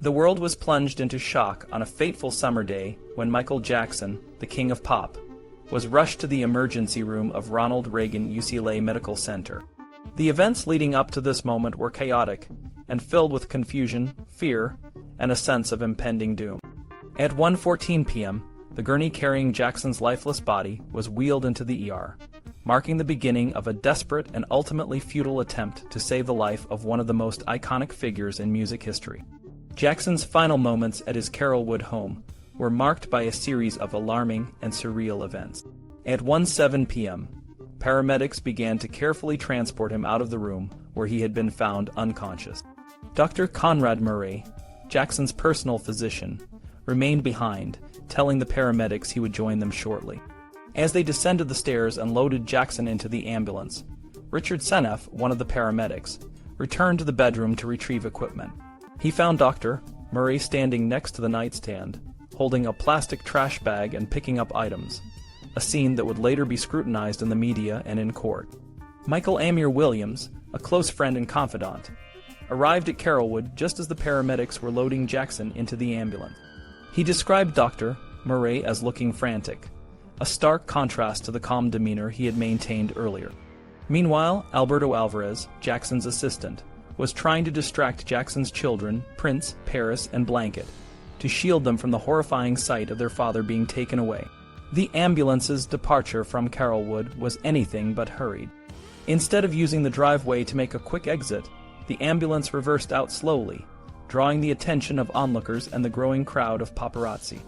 The world was plunged into shock on a fateful summer day when Michael Jackson, the king of pop, was rushed to the emergency room of Ronald Reagan UCLA Medical Center. The events leading up to this moment were chaotic and filled with confusion, fear, and a sense of impending doom. At 1:14 p.m., the gurney carrying Jackson's lifeless body was wheeled into the ER, marking the beginning of a desperate and ultimately futile attempt to save the life of one of the most iconic figures in music history. Jackson's final moments at his Carolwood home were marked by a series of alarming and surreal events. At 1:07 p.m., paramedics began to carefully transport him out of the room where he had been found unconscious. Dr. Conrad Murray, Jackson's personal physician, remained behind, telling the paramedics he would join them shortly. As they descended the stairs and loaded Jackson into the ambulance, Richard Seneff, one of the paramedics, returned to the bedroom to retrieve equipment. He found Dr. Murray standing next to the nightstand, holding a plastic trash bag and picking up items, a scene that would later be scrutinized in the media and in court. Michael Amir Williams, a close friend and confidant, arrived at Carolwood just as the paramedics were loading Jackson into the ambulance. He described Dr. Murray as looking frantic, a stark contrast to the calm demeanor he had maintained earlier. Meanwhile, Alberto Alvarez, Jackson's assistant, was trying to distract Jackson's children, Prince, Paris, and Blanket, to shield them from the horrifying sight of their father being taken away. The ambulance's departure from Carolwood was anything but hurried. Instead of using the driveway to make a quick exit, the ambulance reversed out slowly, drawing the attention of onlookers and the growing crowd of paparazzi.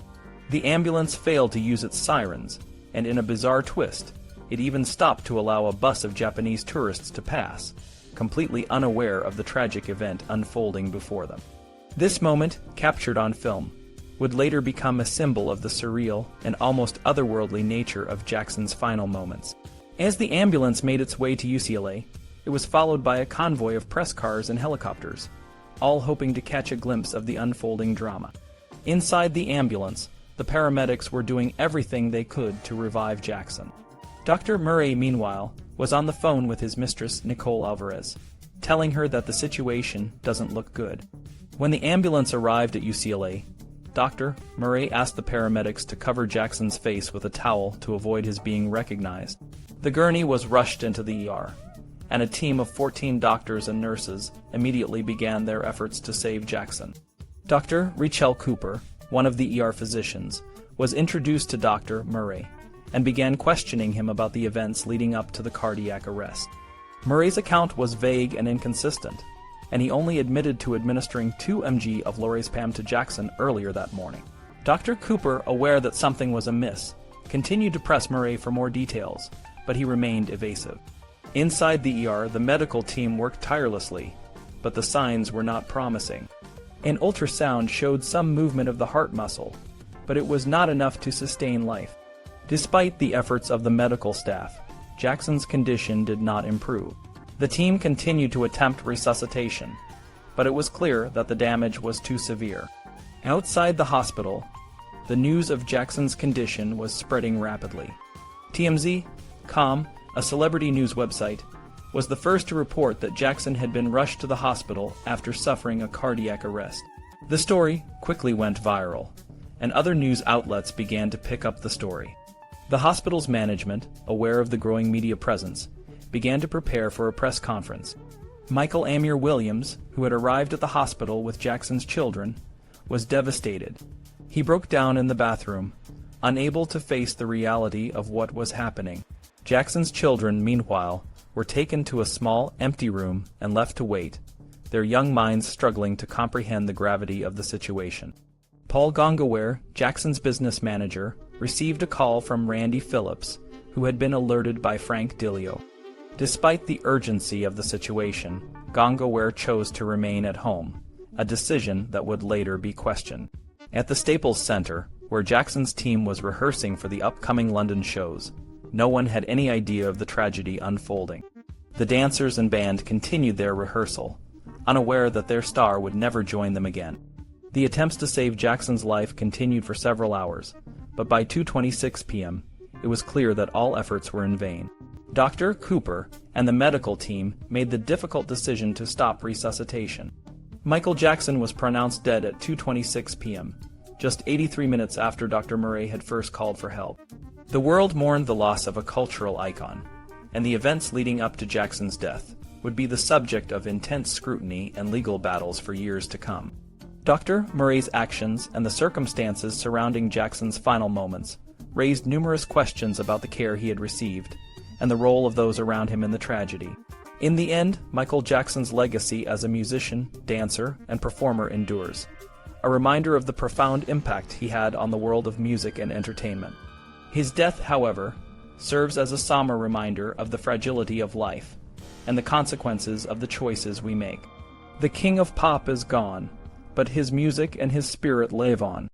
The ambulance failed to use its sirens, and in a bizarre twist, it even stopped to allow a bus of Japanese tourists to pass, completely unaware of the tragic event unfolding before them. This moment, captured on film, would later become a symbol of the surreal and almost otherworldly nature of Jackson's final moments. As the ambulance made its way to UCLA, it was followed by a convoy of press cars and helicopters, all hoping to catch a glimpse of the unfolding drama. Inside the ambulance, the paramedics were doing everything they could to revive Jackson. Dr. Murray, meanwhile, was on the phone with his mistress, Nicole Alvarez, telling her that the situation doesn't look good. When the ambulance arrived at UCLA, Dr. Murray asked the paramedics to cover Jackson's face with a towel to avoid his being recognized. The gurney was rushed into the ER, and a team of 14 doctors and nurses immediately began their efforts to save Jackson. Dr. Richelle Cooper, one of the ER physicians, was introduced to Dr. Murray and began questioning him about the events leading up to the cardiac arrest. Murray's account was vague and inconsistent, and he only admitted to administering 2 mg of lorazepam to Jackson earlier that morning. Dr. Cooper, aware that something was amiss, continued to press Murray for more details, but he remained evasive. Inside the ER, the medical team worked tirelessly, but the signs were not promising. An ultrasound showed some movement of the heart muscle, but it was not enough to sustain life. Despite the efforts of the medical staff, Jackson's condition did not improve. The team continued to attempt resuscitation, but it was clear that the damage was too severe. Outside the hospital, the news of Jackson's condition was spreading rapidly. TMZ.com, a celebrity news website, was the first to report that Jackson had been rushed to the hospital after suffering a cardiac arrest. The story quickly went viral, and other news outlets began to pick up the story. The hospital's management, aware of the growing media presence, began to prepare for a press conference. Michael Amir Williams, who had arrived at the hospital with Jackson's children, was devastated. He broke down in the bathroom, unable to face the reality of what was happening. Jackson's children, meanwhile, were taken to a small, empty room and left to wait, their young minds struggling to comprehend the gravity of the situation. Paul Gongaware, Jackson's business manager, received a call from Randy Phillips, who had been alerted by Frank Dilio. Despite the urgency of the situation, Gongaware chose to remain at home, a decision that would later be questioned. At the Staples Center, where Jackson's team was rehearsing for the upcoming London shows, no one had any idea of the tragedy unfolding. The dancers and band continued their rehearsal, unaware that their star would never join them again. The attempts to save Jackson's life continued for several hours, but by 2:26 p.m., it was clear that all efforts were in vain. Dr. Cooper and the medical team made the difficult decision to stop resuscitation. Michael Jackson was pronounced dead at 2:26 p.m., just 83 minutes after Dr. Murray had first called for help. The world mourned the loss of a cultural icon, and the events leading up to Jackson's death would be the subject of intense scrutiny and legal battles for years to come. Dr. Murray's actions and the circumstances surrounding Jackson's final moments raised numerous questions about the care he had received and the role of those around him in the tragedy. In the end, Michael Jackson's legacy as a musician, dancer, and performer endures, a reminder of the profound impact he had on the world of music and entertainment. His death, however, serves as a somber reminder of the fragility of life and the consequences of the choices we make. The king of pop is gone, but his music and his spirit live on.